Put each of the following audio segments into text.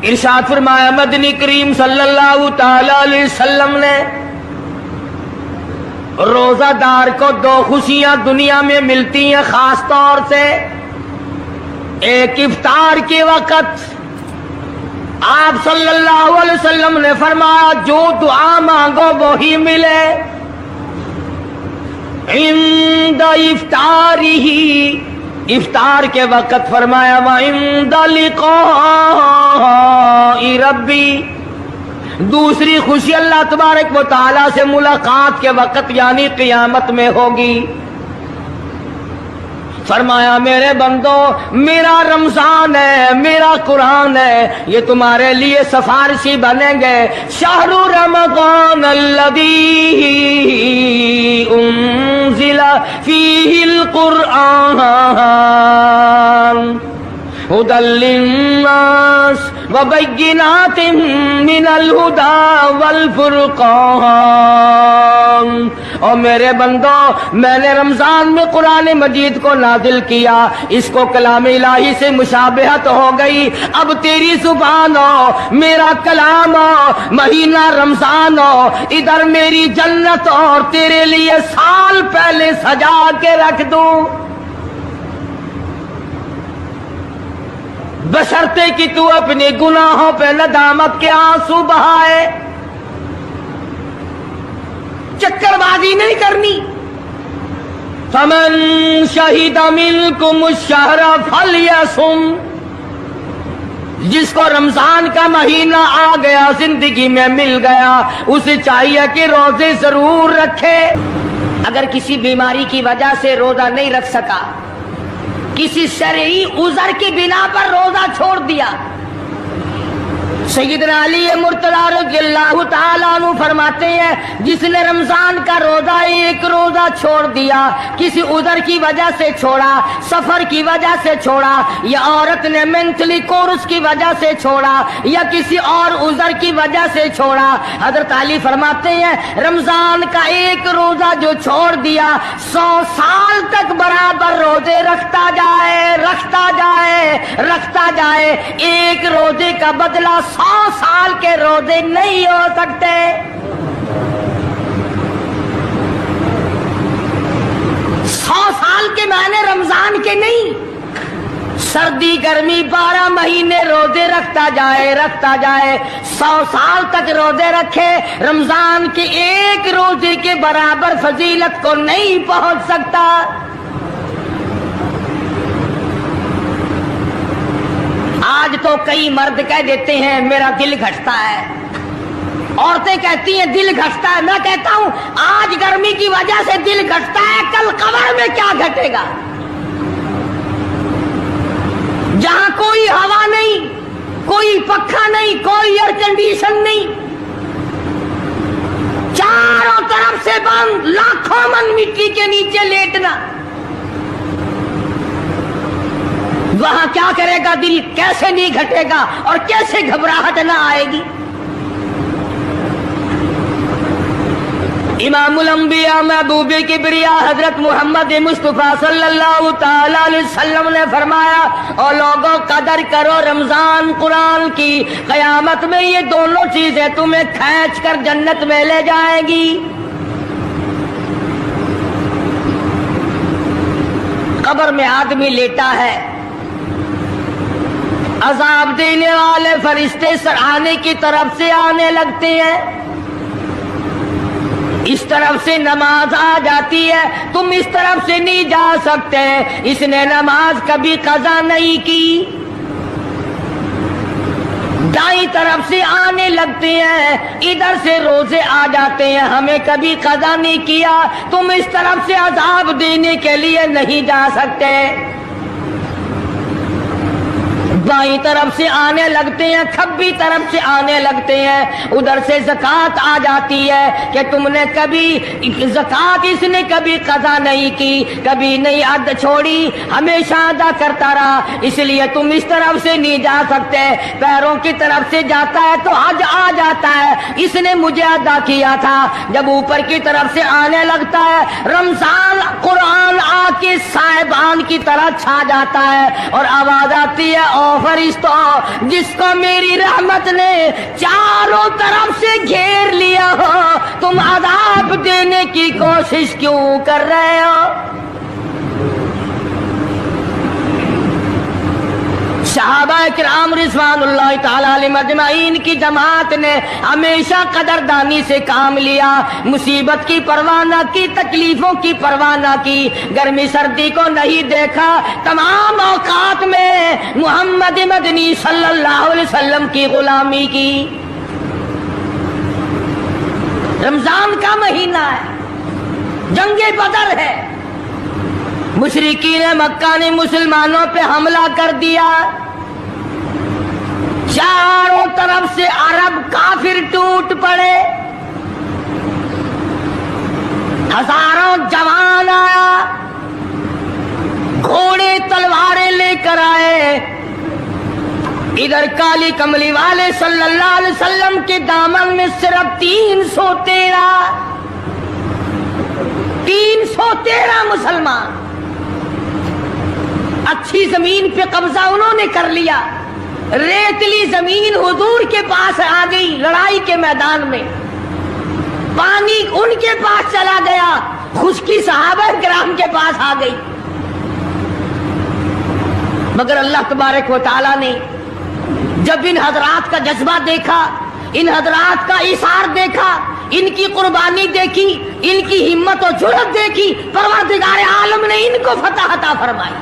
ارشاد فرمایا مدنی کریم صلی اللہ تعالی علیہ وسلم نے روزہ دار کو دو خوشیاں دنیا میں ملتی ہیں خاص طور سے. ایک افطار کے وقت آپ صلی اللہ علیہ وسلم نے فرمایا جو دعا مانگو وہی ملے. عند افطارہ، افطار کے وقت فرمایا وعند لقاء ربی. دوسری خوشی اللہ تبارک و تعالی سے ملاقات کے وقت یعنی قیامت میں ہوگی. فرمایا میرے بندو میرا رمضان ہے، میرا قرآن ہے، یہ تمہارے لیے سفارشی بنیں گے. شہر رمضان الذی انزل فیہ القرآن ھدی للناس وبینات من الھدی والفرقان. اور میرے بندو میں نے رمضان میں قرآن مجید کو نازل کیا، اس کو کلام الہی سے مشابہت ہو گئی. اب تیری زبان ہو، میرا کلام ہو، مہینہ رمضان ہو، ادھر میری جنت اور تیرے لیے سال پہلے سجا کے رکھ دوں، بشرطے کہ تو اپنے گناہوں پہ ندامت کے آنسو بہائے. چکر بازی نہیں کرنی. فمن شہد منکم الشہر فلیصم. جس کو رمضان کا مہینہ آ گیا، زندگی میں مل گیا، اسے چاہیے کہ روزے ضرور رکھے. اگر کسی بیماری کی وجہ سے روزہ نہیں رکھ سکا، کسی شرعی عذر کی بنا پر روزہ چھوڑ دیا، سیدنا علی مرتضی رضی اللہ تعالیٰ عنہ فرماتے ہیں جس نے رمضان کا روزہ ایک روزہ چھوڑ دیا، کسی عذر کی وجہ سے چھوڑا، سفر کی وجہ سے چھوڑا، یا عورت نے مینٹلی کورس کی وجہ سے چھوڑا، یا کسی اور عذر کی وجہ سے چھوڑا، حضرت علی فرماتے ہیں رمضان کا ایک روزہ جو چھوڑ دیا 100 سال تک برابر روزے رکھتا جائے، رکھتا جائے، رکھتا جائے. ایک روزے کا بدلہ 100 سال کے روزے نہیں ہو سکتے. سال کے معنی رمضان کے نہیں. سردی گرمی 12 مہینے روزے رکھتا جائے، رکھتا جائے، 100 سال تک روزے رکھے، رمضان کے ایک روزے کے برابر فضیلت کو نہیں پہنچ سکتا. آج تو کئی مرد کہہ دیتے ہیں میرا دل گھٹتا ہے، عورتیں کہتی ہیں دل گھٹتا ہے. میں کہتا ہوں آج گرمی کی وجہ سے دل گھٹتا ہے، کل قبر میں کیا گھٹے گا؟ جہاں کوئی ہوا نہیں، کوئی پنکھا نہیں، کوئی ایئر کنڈیشن نہیں، چاروں طرف سے بند، لاکھوں من مٹی کے نیچے لیٹنا، وہاں کیا کرے گا دل؟ کیسے نہیں گھٹے گا اور کیسے گھبراہٹ نہ آئے گی؟ امام الانبیاء محبوب کبریا حضرت محمد مصطفیٰ صلی اللہ تعالی علیہ وسلم نے فرمایا اور لوگوں قدر کرو رمضان قرآن کی، قیامت میں یہ دونوں چیزیں تمہیں کھینچ کر جنت میں لے جائیں گی. قبر میں آدمی لیٹا ہے، عذاب دینے والے فرشتے سرانے کی طرف سے آنے لگتے ہیں، اس طرف سے نماز آ جاتی ہے، تم اس طرف سے نہیں جا سکتے، اس نے نماز کبھی قضا نہیں کی. دائیں طرف سے آنے لگتے ہیں، ادھر سے روزے آ جاتے ہیں، ہمیں کبھی قضا نہیں کیا، تم اس طرف سے عذاب دینے کے لیے نہیں جا سکتے. بائیں طرف سے آنے لگتے ہیں، کھبی طرف سے آنے لگتے ہیں، ادھر سے زکوٰۃ آ جاتی ہے کہ تم نے کبھی زکوٰۃ اس نے کبھی قضا نہیں کی، کبھی نہیں عد چھوڑی، ہمیشہ ادا کرتا رہا، اس لیے تم اس طرف سے نہیں جا سکتے. پیروں کی طرف سے جاتا ہے تو حج آ جاتا ہے، اس نے مجھے ادا کیا تھا. جب اوپر کی طرف سے آنے لگتا ہے، رمضان قرآن آ کے صاحبان کی طرح چھا جاتا ہے اور آواز آتی ہے او फरिश्तों, जिसको मेरी रहमत ने चारों तरफ से घेर लिया हो, तुम अजाब देने की कोशिश क्यों कर रहे हो? सहाबा किराम रिज़वानुल्लाह ताला अलैहिम अजमाइन की जमात ने हमेशा कदरदानी से काम लिया, मुसीबत की परवाह न की, तकलीफों की परवाह न की, गर्मी सर्दी को नहीं देखा, तमाम औकात में मोहम्मद मदनी सल्लल्लाहु अलैहि वसल्लम की गुलामी की। रमजान का महीना है, जंगे बदर है, मुशरिकीन मक्का ने मुसलमानों पे हमला कर दिया, चारों तरफ से अरब काफिर टूट पड़े, हजारों जवान आया, घोड़े तलवारें लेकर आए, इधर काली कमली वाले सल्लल्लाहु अलैहि वसल्लम के दामन में सिर्फ 313 मुसलमान, अच्छी जमीन पे कब्जा उन्होंने कर लिया, रेतली जमीन हुजूर के पास आ गई, लड़ाई के मैदान में पानी उनके पास चला गया, खुश्की सहाबा किराम के पास आ गई। मगर अल्लाह तबारक व तआला ने जब इन हजरात का जज्बा देखा, इन हजरात का इसार देखा, इनकी कुर्बानी देखी, इनकी हिम्मत और जुर्रत देखी, परवरदिगार आलम ने इनको फतह अता फरमाई।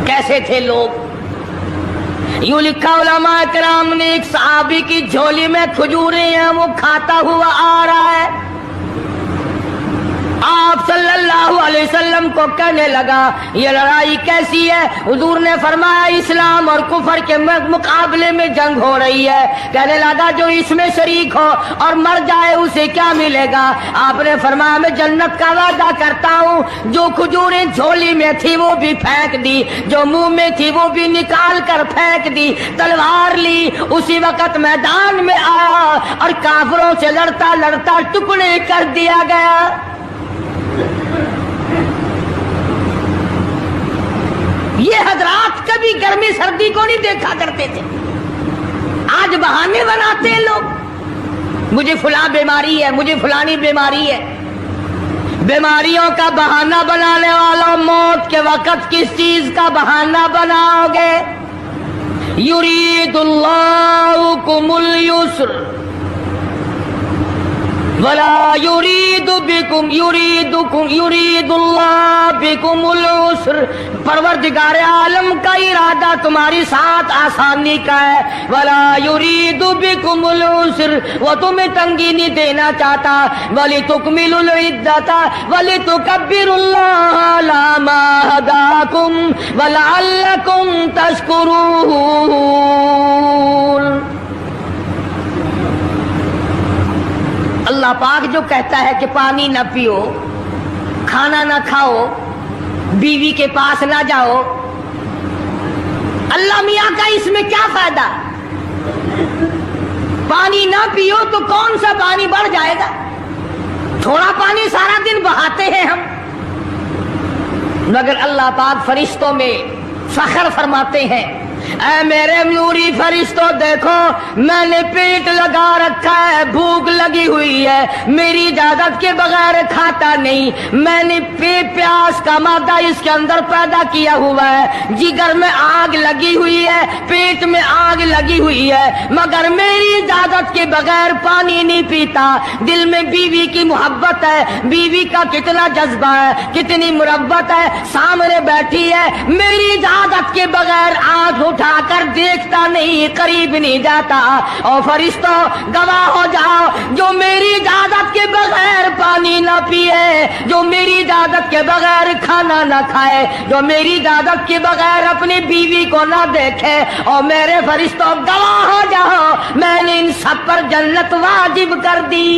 कैसे थे लोग? यूं लिखा उलमा किराम ने, एक सहाबी की झोली में खजूरें हैं, वो खाता हुआ आ रहा है, आप सल्लल्लाहु अलैहि वसल्लम को कहने लगा ये लड़ाई कैसी है? हुजूर ने फरमाया इस्लाम और कुफर के मुकाबले में जंग हो रही है। कहने लगा जो इसमें शरीक हो और मर जाए उसे क्या मिलेगा? आपने फरमाया मैं जन्नत का वादा करता हूँ। जो खजूरें झोली में थी वो भी फेंक दी, जो मुंह में थी वो भी निकाल कर फेंक दी, तलवार ली, उसी वक्त मैदान में आया और काफिरों से लड़ता लड़ता टुकड़े कर दिया गया। ये हजरात कभी गर्मी सर्दी को नहीं देखा करते थे, आज बहाने बनाते हैं लोग, मुझे फुला बीमारी है, मुझे फुलानी बीमारी है। बीमारियों का बहाना बनाने वालों, मौत के वक्त किस चीज का बहाना बनाओगे? युरीदुल्लाहु कुमुल युस्र वला युरीदु बिकुम युरीदुल्लाह बिकुमुल उस्र। परवरदिगार आलम का इरादा तुम्हारी साथ आसानी का है। वला युरीदु बिकुमुल उस्र, वो तुम्हें तंगी नहीं देना चाहता। वली तुकमिलुल इद्दता वली तुकब्बिरुल्लाह अला मा हदाकुम वलअल्लकुम तशकुरून। अल्लाह पाक जो कहता है कि पानी न पियो, खाना न खाओ, बीवी के पास ना जाओ, अल्लाह मियाँ का इसमें क्या फायदा? पानी ना पियो तो कौन सा पानी बढ़ जाएगा? थोड़ा पानी सारा दिन बहाते हैं हम। मगर अल्लाह पाक फरिश्तों में फख्र फरमाते हैं, ऐ मेरे नूरी फरिश्तों देखो मैंने पेट लगा रखा है, भूख लगी हुई है, मेरी इजाजत के बगैर खाता नहीं। मैंने प्यास का मादा इसके अंदर पैदा किया हुआ है, जिगर में आग लगी हुई है, पेट में आग लगी हुई है, मगर मेरी इजाजत के बगैर पानी नहीं पीता। दिल में बीवी की मोहब्बत है, बीवी का कितना जज्बा है, कितनी मुरब्बत है, सामने बैठी है, मेरी इजाजत के बगैर आंख उठाकर देखता नहीं, करीब नहीं जाता। और फरिश्तों गवाह हो जाओ, जो मेरी इजाजत के बगैर पानी ना पिए, जो मेरी इजाजत के बगैर खाना ना खाए, जो मेरी इजाजत के बगैर अपनी बीवी को ना देखे, और मेरे फरिश्तों गवाह हो जाओ मैंने इन सब पर जन्नत वाजिब कर दी।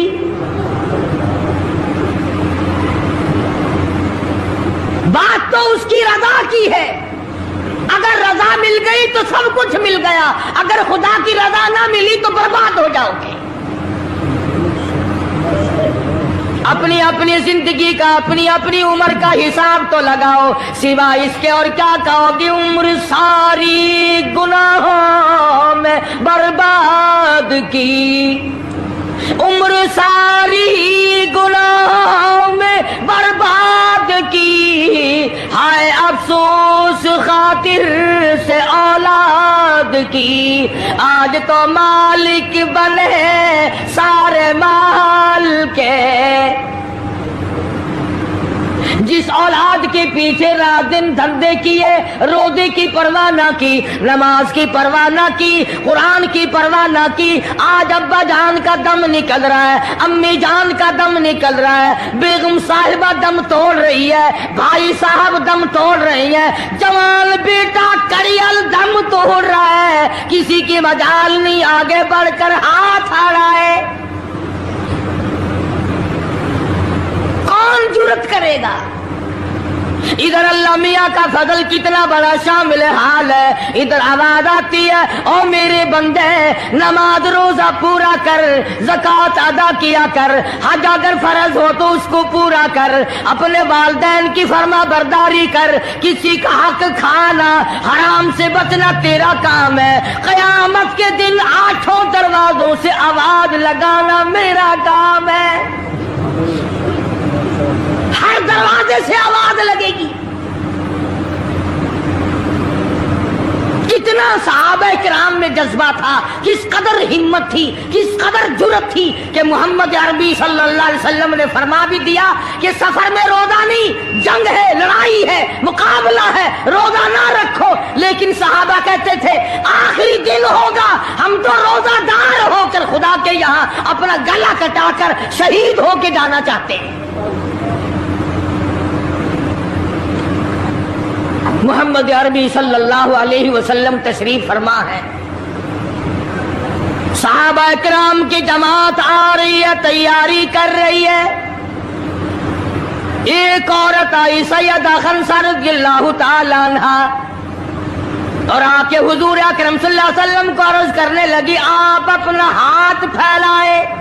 बात तो उसकी रजा की है, अगर रजा मिल गई तो सब कुछ मिल गया, अगर खुदा की रजा ना मिली तो बर्बाद हो जाओगे। अपनी अपनी जिंदगी का अपनी अपनी उम्र का हिसाब तो लगाओ, सिवा इसके और क्या कहोगे। उम्र सारी गुनाहों में बर्बाद की, उम्र सारी गुनाहों में बर्बाद की, हाय अफसोस खातिर से औलाद की। आज तो मालिक बने सारे माल के, जिस औलाद के पीछे रात दिन धंधे किए, रोजे की परवाह ना की, नमाज की परवाह ना की, कुरान की परवाह ना की, आज अब्बा जान का दम निकल रहा है, अम्मी जान का दम निकल रहा है, बेगम साहिबा दम तोड़ रही है, भाई साहब दम तोड़ रही है, जवान बेटा करियल दम तोड़ रहा है, किसी की मजाल नहीं आगे बढ़कर हाथ आ रहा है। कौन जुर्रत करेगा। इधर अल्लाह मियाँ का फजल कितना बड़ा शामिल हाल है, इधर आवाज आती है ओ मेरे बंदे नमाज रोजा पूरा कर, ज़कात अदा किया कर, हज अगर फर्ज हो तो उसको पूरा कर, अपने वालिदैन की फर्मा बरदारी कर, किसी का हक खाना हराम से बचना तेरा काम है। क़यामत के दिन 8 दरवाजों से आवाज लगाना मेरा काम है। हर दरवाजे से आवाज लगेगी। कितना सहाबा किराम में जज्बा था, किस कदर हिम्मत थी, किस कदर जुर्रत थी कि मोहम्मद अरबी सल्लल्लाहु अलैहि वसल्लम ने फरमा भी दिया कि सफर में रोजा नहीं, जंग है, लड़ाई है, मुकाबला है, रोजा ना रखो। लेकिन सहाबा कहते थे आखिरी दिन होगा, हम तो रोजादार होकर खुदा के यहाँ अपना गला कटाकर शहीद होके जाना चाहते हैं। मोहम्मद अरबी सल्लल्लाहु अलैहि वसल्लम तशरीफ फरमा है, सहाबा किराम की जमात आ रही है, तैयारी कर रही है। एक औरत आई सैयदा खंसा रज़ियल्लाहु ताला अन्हा और आके हुजूर अकरम सल्लल्लाहु अलैहि वसल्लम को अर्ज करने लगी आप अपना हाथ फैलाए।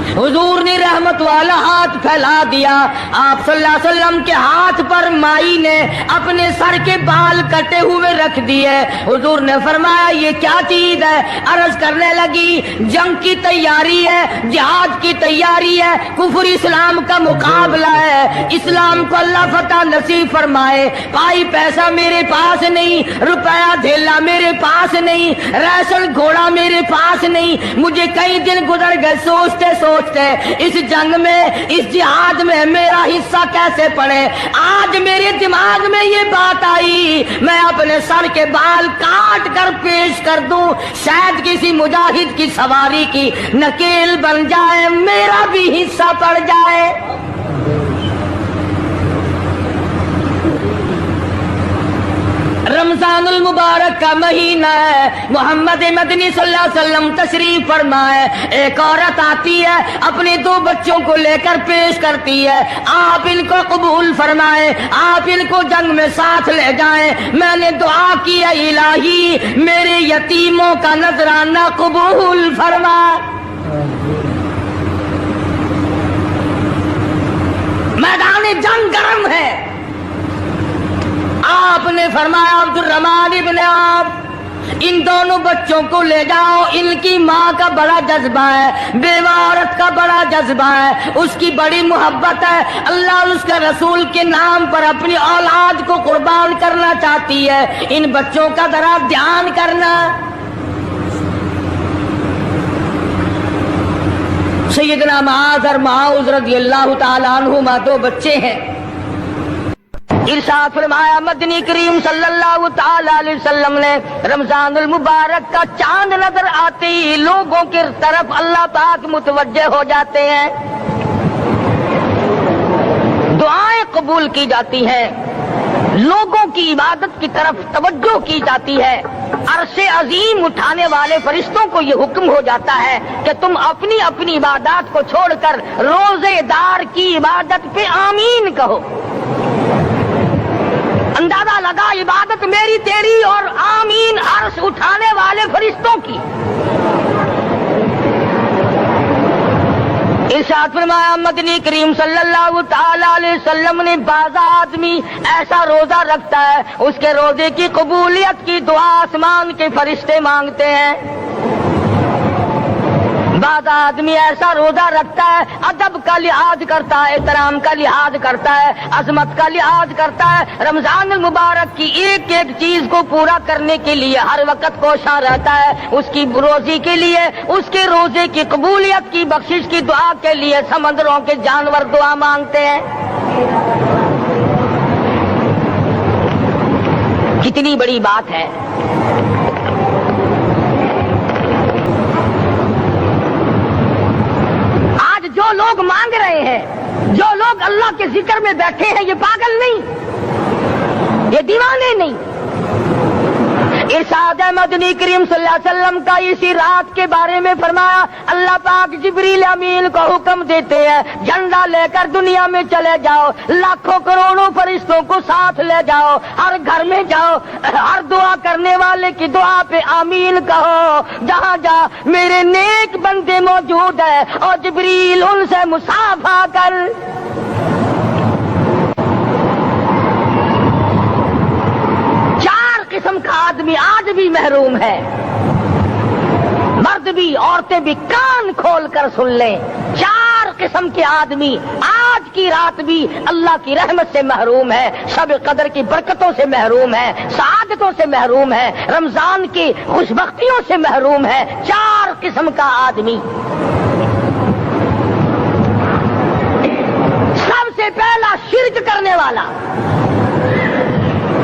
हुजूर ने रहमत वाला हाथ फैला दिया। आप सल्लल्लाहु अलैहि वसल्लम के हाथ पर माई ने अपने सर के बाल कटे हुए रख दिए। हुजूर ने फरमाया ये क्या चीज है। अर्ज करने लगी जंग की तैयारी है, जिहाद की तैयारी है, कुफर इस्लाम का मुकाबला है, इस्लाम को अल्लाह फतह नसीब फरमाए। पाई पैसा मेरे पास नहीं, रुपया धेला मेरे पास नहीं, राशन घोड़ा मेरे पास नहीं, मुझे कई दिन गुजर गए सोचते सोचते इस जंग में, इस जिहाद में मेरा हिस्सा कैसे पड़े। आज मेरे दिमाग में ये बात आई मैं अपने सर के बाल काट कर पेश कर दूं, शायद किसी मुजाहिद की सवारी की नकेल बन जाए, मेरा भी हिस्सा पड़ जाए। रमजानुल मुबारक का महीना है, मोहम्मद मदनी सल्लल्लाहु अलैहि वसल्लम तशरीफ फरमाए। एक औरत आती है, अपने 2 बच्चों को लेकर पेश करती है, आप इनको कबूल फरमाए, आप इनको जंग में साथ ले जाएं। मैंने दुआ की है इलाही मेरे यतीमों का नजराना कबूल फरमा। मैदान जंग गर्म है। आपने फरमाया अब्दुर्रहमान इब्ने आप इन दोनों बच्चों को ले जाओ, इनकी माँ का बड़ा जज्बा है, बेवा औरत का बड़ा जज्बा है, उसकी बड़ी मोहब्बत है, अल्लाह उसके रसूल के नाम पर अपनी औलाद को कुर्बान करना चाहती है, इन बच्चों का जरा ध्यान करना। सैयदना मुआज़ और मुआज़ रज़ियल्लाहु ताला अन्हुमा 2 बच्चे हैं। इरशाद फरमाया मदनी करीम सल्लल्लाहु ताला अलैहि वसल्लम ने रमजानुल मुबारक का चांद नजर आते ही लोगों की तरफ अल्लाह पाक मुतवज्जे हो जाते हैं, दुआएं कबूल की जाती हैं, लोगों की इबादत की तरफ तवज्जो की जाती है। अर्शे अजीम उठाने वाले फरिश्तों को ये हुक्म हो जाता है कि तुम अपनी अपनी इबादत को छोड़कर रोजेदार की इबादत पे आमीन कहो। अंदाजा लगा इबादत मेरी तेरी और आमीन अर्श उठाने वाले फरिश्तों की। इरशाद इरशाद फरमाया मदनी करीम सल्लल्लाहु ताला अलैहि वसल्लम ने बाज़ आदमी ऐसा रोजा रखता है उसके रोजे की कबूलियत की दुआ आसमान के फरिश्ते मांगते हैं। बाज़ आदमी ऐसा रोजा रखता है, अदब का लिहाज करता है, एहतराम का लिहाज करता है, अजमत का लिहाज करता है, रमजान मुबारक की एक एक चीज को पूरा करने के लिए हर वक्त कोशा रहता है, उसकी रोजी के लिए, उसके रोजे की कबूलियत की बख्शिश की दुआ के लिए समंदरों के जानवर दुआ मांगते हैं। कितनी बड़ी बात है। जो लोग मांग रहे हैं, जो लोग अल्लाह के जिक्र में बैठे हैं, ये पागल नहीं, ये दीवाने नहीं। इरशाद मदनी करीम सल्लल्लाहु अलैहि वसल्लम का इसी रात के बारे में फरमाया, अल्लाह पाक जिब्रील अमीन को हुक्म देते हैं झंडा लेकर दुनिया में चले जाओ, लाखों करोड़ों फरिश्तों को साथ ले जाओ, हर घर में जाओ, हर दुआ करने वाले की दुआ पे आमीन कहो, जहाँ जा मेरे नेक बंदे मौजूद है और जिब्रील उनसे मुसाफा कर। किस्म का आदमी आज भी महरूम है, मर्द भी औरतें भी कान खोल कर सुन लें। चार किस्म के आदमी आज की रात भी अल्लाह की रहमत से महरूम है, शब कदर की बरकतों से महरूम है, सआदतों से महरूम है, रमजान की खुशबख्तियों से महरूम है। चार किस्म का आदमी। सबसे पहला शिर्क करने वाला,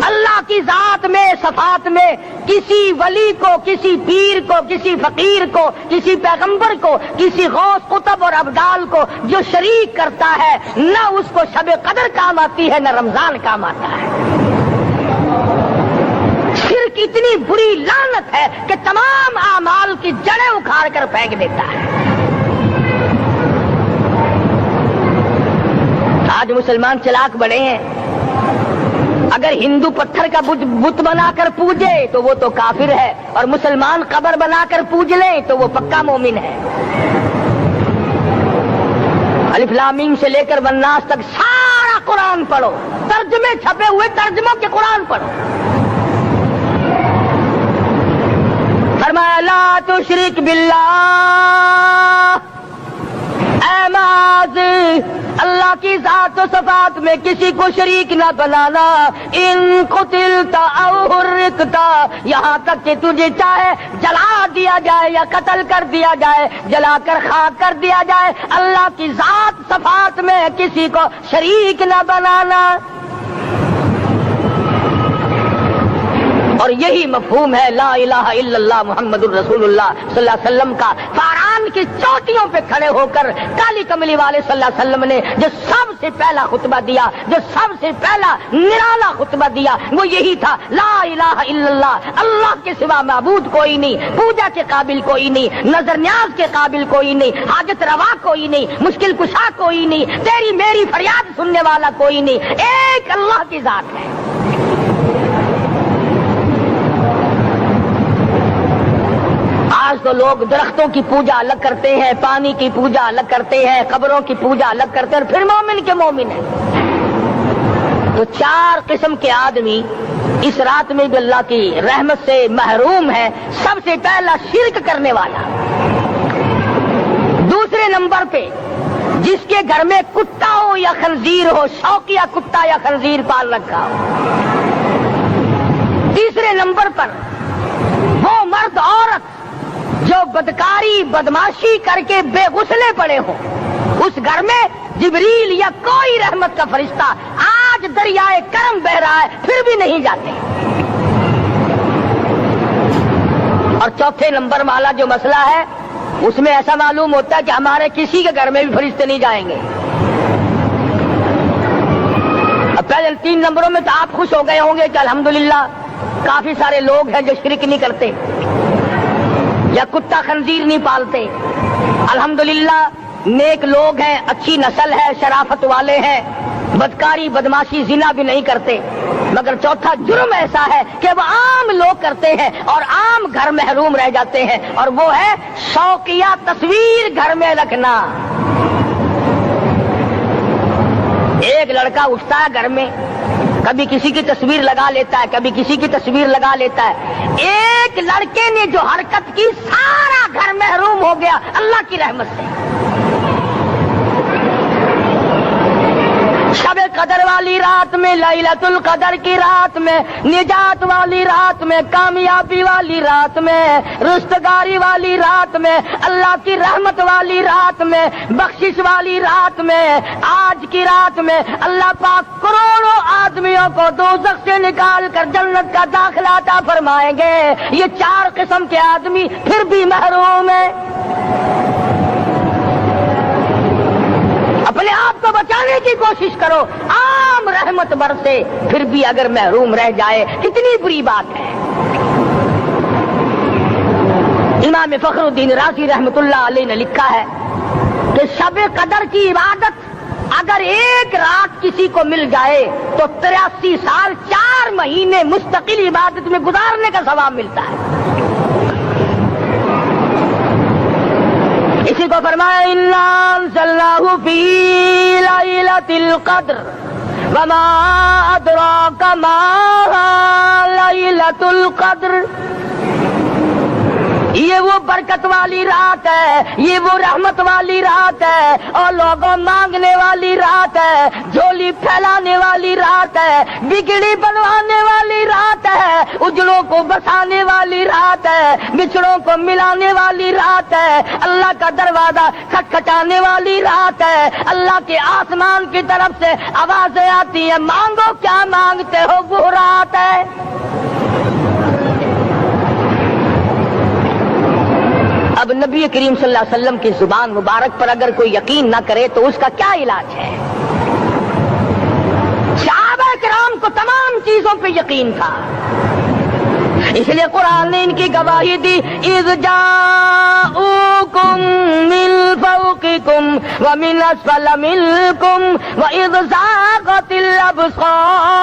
अल्लाह की जात में सफात में किसी वली को, किसी पीर को, किसी फकीर को, किसी पैगंबर को, किसी गौस कुतुब और अब्दाल को जो शरीक करता है, न उसको शब कदर काम आती है न रमजान काम आता है। शिर्क इतनी बुरी लानत है कि तमाम आमाल की जड़ें उखाड़ कर फेंक देता है। आज मुसलमान चालाक बड़े हैं, अगर हिंदू पत्थर का बुत बनाकर पूजे तो वो तो काफिर है, और मुसलमान कब्र बनाकर पूज ले तो वो पक्का मोमिन है। अलिफ लाम मीम से लेकर वन्नास तक सारा कुरान पढ़ो, तर्जमे छपे हुए तर्जमों के कुरान पढ़ो। फरमाया ला तुश्रिक बिल्लाह, ऐ माज़ अल्लाह की जात और सफात में किसी को शरीक न बनाना। इन कुतिलता औ हुर्रिकता, यहाँ तक कि तुझे चाहे जला दिया जाए या कत्ल कर दिया जाए, जलाकर खाक कर दिया जाए, अल्लाह की जात सफात में किसी को शरीक न बनाना। और यही मफहूम है ला इलाहा इल्लल्लाह मुहम्मदुर रसूलुल्लाह सल्लल्लाहु अलैहि वसल्लम का। फारान की चोटियों पे खड़े होकर काली कमली वाले सल्लल्लाहु अलैहि वसल्लम ने जो सबसे पहला खुतबा दिया, जो सबसे पहला निराला खुतबा दिया, वो यही था ला इलाहा इल्लल्लाह, अल्लाह के सिवा माबूद कोई नहीं, पूजा के काबिल कोई नहीं, नजर न्याज के काबिल कोई नहीं, हाजत रवा कोई नहीं, मुश्किल कुशा कोई नहीं, तेरी मेरी फरियाद सुनने वाला कोई नहीं, एक अल्लाह की जात है। आज तो लोग दरख्तों की पूजा अलग करते हैं, पानी की पूजा अलग करते हैं, कब्रों की पूजा अलग करते हैं, फिर मोमिन के मोमिन है। तो चार किस्म के आदमी इस रात में भी अल्लाह की रहमत से महरूम है। सबसे पहला शिर्क करने वाला, दूसरे नंबर पे जिसके घर में कुत्ता हो या खंजीर हो, शौकिया कुत्ता या खंजीर पाल रखा हो। तीसरे नंबर पर वो मर्द औरत जो बदकारी बदमाशी करके बेगुसले पड़े हो, उस घर में जिब्रील या कोई रहमत का फरिश्ता आज दरियाए करम बह रहा है फिर भी नहीं जाते। और चौथे नंबर वाला जो मसला है उसमें ऐसा मालूम होता है कि हमारे किसी के घर में भी फरिश्ते नहीं जाएंगे। अब पहले 3 नंबरों में तो आप खुश हो गए होंगे कि अल्हम्दुलिल्लाह काफी सारे लोग हैं जो शिरक नहीं करते या कुत्ता खंजीर नहीं पालते, अल्हम्दुलिल्लाह नेक लोग हैं, अच्छी नस्ल है, शराफत वाले हैं, बदकारी बदमाशी जिना भी नहीं करते। मगर चौथा जुर्म ऐसा है कि वो आम लोग करते हैं और आम घर महरूम रह जाते हैं, और वो है शौकिया तस्वीर घर में रखना। ایک لڑکا اٹھتا ہے گھر میں، کبھی کسی کی تصویر لگا لیتا ہے، کبھی کسی کی تصویر لگا لیتا ہے. ایک لڑکے نے جو حرکت کی سارا گھر محروم ہو گیا اللہ کی رحمت سے. شب قدر والی رات میں، لیلۃ القدر کی رات میں، نجات والی رات میں، کامیابی والی رات میں، رستگاری والی رات میں، اللہ کی رحمت والی رات میں، بخشش والی رات میں، آج کی رات میں اللہ پاک کروڑوں آدمیوں کو دوزخ سے نکال کر جنت کا داخلہ عطا فرمائیں گے. یہ 4 قسم کے آدمی پھر بھی محروم ہیں. اپنے آپ کو بچانے کی کوشش کرو. عام رحمت برسے پھر بھی اگر محروم رہ جائے کتنی بری بات ہے. امام فخر الدین رازی رحمت اللہ علیہ نے لکھا ہے کہ شب قدر کی عبادت اگر ایک رات کسی کو مل جائے تو 83 سال 4 مہینے مستقل عبادت میں گزارنے کا ثواب ملتا ہے. اسی کو فرمایا اِنَّا أَنزَلْنَاهُ فِي لَيْلَةِ الْقَدْرِ وَمَا أَدْرَاكَ مَا لَيْلَةُ الْقَدْرِ. یہ وہ برکت والی رات ہے، یہ وہ رحمت والی رات ہے، اور لوگوں مانگنے والی رات ہے، جھولی پھیلانے والی رات ہے، بگڑی بنوانے والی رات ہے، اجڑوں کو بسانے والی رات ہے، بچڑوں کو ملانے والی رات ہے، اللہ کا دروازہ کھٹکھٹانے والی رات ہے، اللہ کے آسمان کی طرف سے آوازیں آتی ہیں مانگو کیا مانگتے ہو، وہ رات ہے. اب نبی کریم صلی اللہ علیہ وسلم کی زبان مبارک پر اگر کوئی یقین نہ کرے تو اس کا کیا علاج ہے؟ صحابہ کرام کو تمام چیزوں پہ یقین تھا، اس لیے قرآن نے ان کی گواہی دی اذ جاءوکم من فوقکم ومن اسفل منکم واذ زاغت الابصار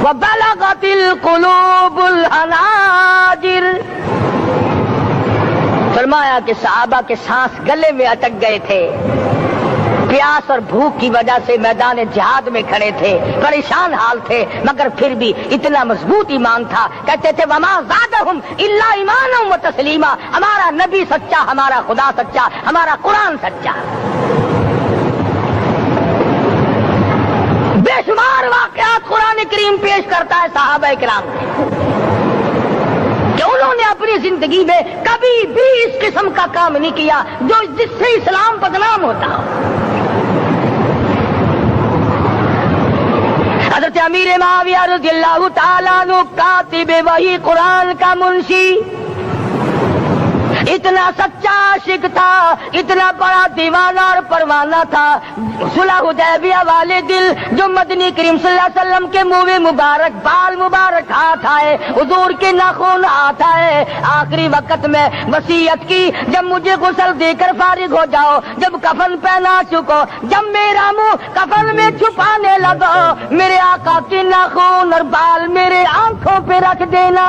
وبلغت القلوب الحناجر. فرمایا کہ صحابہ کے سانس گلے میں اٹک گئے تھے، پیاس اور بھوک کی وجہ سے میدان جہاد میں کھڑے تھے، پریشان حال تھے، مگر پھر بھی اتنا مضبوط ایمان تھا. کہتے تھے وما زادہم الا ایمانا و تسلیما. ہمارا نبی سچا، ہمارا خدا سچا، ہمارا قرآن سچا. بے شمار واقعات قرآن کریم پیش کرتا ہے صحابہ کرام کہ انہوں نے اپنی زندگی میں کبھی بھی اس قسم کا کام نہیں کیا جس سے اسلام بدنام ہوتا ہو. حضرت امیر معاویہ رضی اللہ تعالیٰ عنہ کاتب وحی قرآن کا منشی، اتنا سچا عاشق تھا، اتنا بڑا دیوانہ اور پروانہ تھا. صلح حدیبیہ والے دل جو مدنی کریم صلی اللہ علیہ وسلم کے منہ مبارک، بال مبارک ہاتھ آئے، حضور کے ناخن ہاتھ آئے، آخری وقت میں وصیت کی جب مجھے غسل دے کر فارغ ہو جاؤ، جب کفن پہنا چکو، جب میرا منہ کفن میں چھپانے لگو، میرے آقا کے ناخن اور بال میرے آنکھوں پہ رکھ دینا.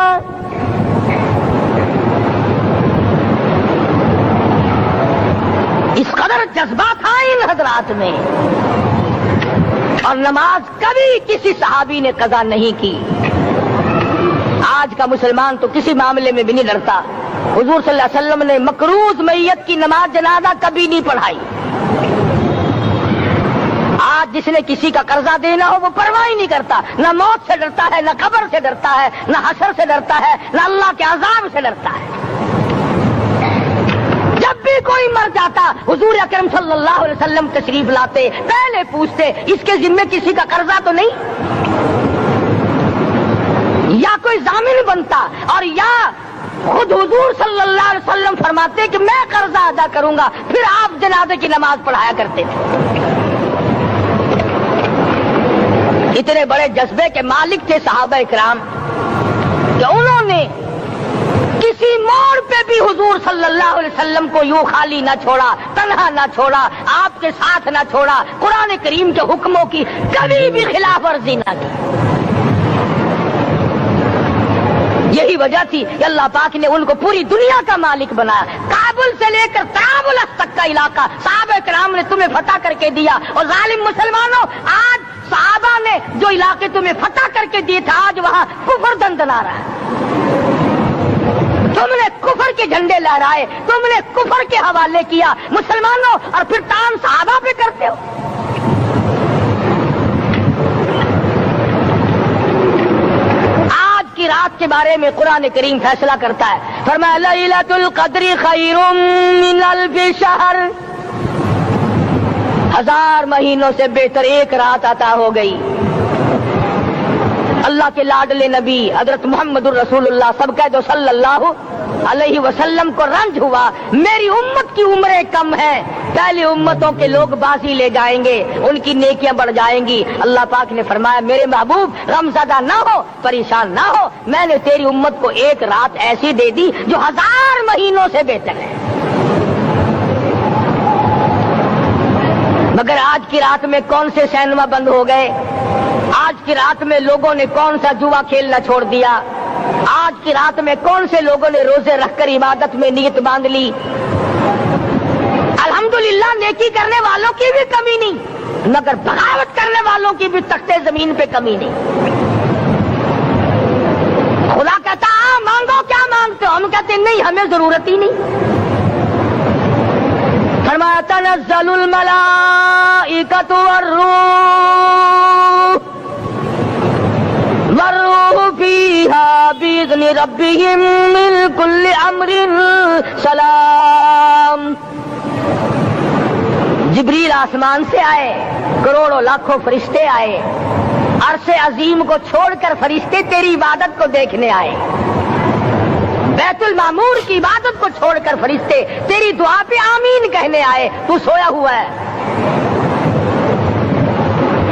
اس قدر جذبہ تھا ان حضرات میں. اور نماز کبھی کسی صحابی نے قضا نہیں کی. آج کا مسلمان تو کسی معاملے میں بھی نہیں ڈرتا. حضور صلی اللہ علیہ وسلم نے مقروض میت کی نماز جنازہ کبھی نہیں پڑھائی. آج جس نے کسی کا قرضہ دینا ہو وہ پرواہ ہی نہیں کرتا، نہ موت سے ڈرتا ہے، نہ قبر سے ڈرتا ہے، نہ حشر سے ڈرتا ہے، نہ اللہ کے عذاب سے ڈرتا ہے. جب بھی کوئی مر جاتا حضور اکرم صلی اللہ علیہ وسلم تشریف لاتے، پہلے پوچھتے اس کے ذمے کسی کا قرضہ تو نہیں، یا کوئی ضامن بنتا، اور یا خود حضور صلی اللہ علیہ وسلم فرماتے کہ میں قرضہ ادا کروں گا، پھر آپ جنازے کی نماز پڑھایا کرتے تھے. اتنے بڑے جذبے کے مالک تھے صحابہ کرام کہ انہوں نے کسی موڑ پہ بھی حضور صلی اللہ علیہ وسلم کو یوں خالی نہ چھوڑا، تنہا نہ چھوڑا، آپ کے ساتھ نہ چھوڑا، قرآن کریم کے حکموں کی کبھی بھی خلاف ورزی نہ کی. यही वजह थी कि अल्लाह पाक ने उनको पूरी दुनिया का मालिक बनाया। काबुल से लेकर तराबुलस तक का इलाका सहाबा किराम ने तुम्हें फतह करके दिया। और जालिम मुसलमानों, आज सहाबा ने जो इलाके तुम्हें फतह करके दिए थे, आज वहां कुफर दंदना रहा है। तुमने कुफर के झंडे लहराए, तुमने कुफर के हवाले किया मुसलमानों, और फिर तान सहाबा पे करते हो। आज की रात के बारे में कुरान करीम फैसला करता है, फरमाया लैलतुल क़द्र खैरुम मिन अल्फ़ि शहर, 1000 महीनों से बेहतर एक रात अता हो गई। अल्लाह के लाडले नबी हजरत मोहम्मदुर रसूलुल्लाह सब कह दो सल्लल्लाहु अलैहि वसल्लम को रंज हुआ, मेरी उम्मत की उम्रें कम है, पहली उम्मतों के लोग बाजी ले जाएंगे, उनकी नेकियां बढ़ जाएंगी। अल्लाह पाक ने फरमाया मेरे महबूब गमज़दा ना हो, परेशान ना हो, मैंने तेरी उम्मत को एक रात ऐसी दे दी जो 1000 महीनों से बेहतर है। मगर आज की रात में कौन से सिनेमा बंद हो गए? आज की रात में लोगों ने कौन सा जुआ खेलना छोड़ दिया? आज की रात में कौन से लोगों ने रोजे रखकर इबादत में नियत बांध ली? अल्हम्दुलिल्लाह नेकी करने वालों की भी कमी नहीं, मगर बगावत करने वालों की भी तख्ते जमीन पे कमी नहीं। खुदा कहता मांगो, क्या मांगते हो? हम कहते नहीं, हमें जरूरत ही नहीं। फरमाया तनज़्ज़लुल मलाइकतु वर्रूह फीहा बिइज़्नि रब्बिहिम मिन कुल्लि अम्रिन सलाम। जिब्रील आसमान से आए, करोड़ों लाखों फरिश्ते आए, अर्शे अजीम को छोड़कर फरिश्ते तेरी इबादत को देखने आए, बैतुल मामूर की इबादत को छोड़कर फरिश्ते तेरी दुआ पे आमीन कहने आए। तू सोया हुआ है,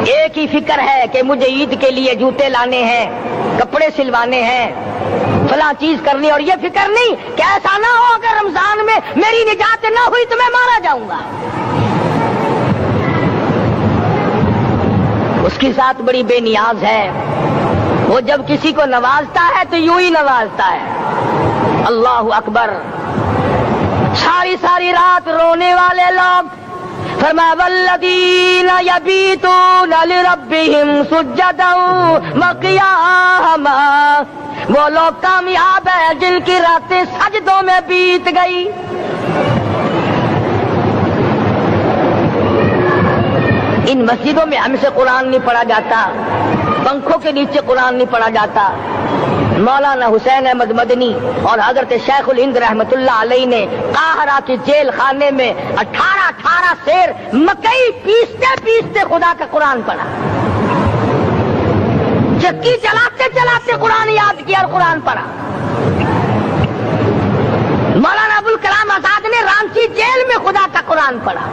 एक ही फिक्र है कि मुझे ईद के लिए जूते लाने हैं, कपड़े सिलवाने हैं, फला चीज करनी, और ये फिक्र नहीं कि ऐसा ना हो अगर रमजान में मेरी निजात ना हुई तो मैं मारा जाऊंगा। उसकी साथ बड़ी बेनियाज है, वो जब किसी को नवाजता है तो यूं ही नवाजता है। अल्लाहु अकबर। सारी सारी रात रोने वाले लोग, फरमाया वल्लदीना यबीतूना लिरब्बिहिम सुज्जदन व क़ियामा, वो लोग कामयाब है जिनकी रातें सजदों में बीत गई। इन मस्जिदों में हमसे कुरान नहीं पढ़ा जाता, पंखों के नीचे कुरान नहीं पढ़ा जाता। मौलाना हुसैन अहमद मदनी और हजरत शेखुल हिंद रहमतुल्लाह अलैह ने काहरा के जेल खाने में 18 शेर मकई पीसते पीसते खुदा का कुरान पढ़ा। चक्की चलाते चलाते कुरान याद किया और कुरान पढ़ा। मौलाना अबुल कलाम आजाद ने रांची जेल में खुदा का कुरान पढ़ा।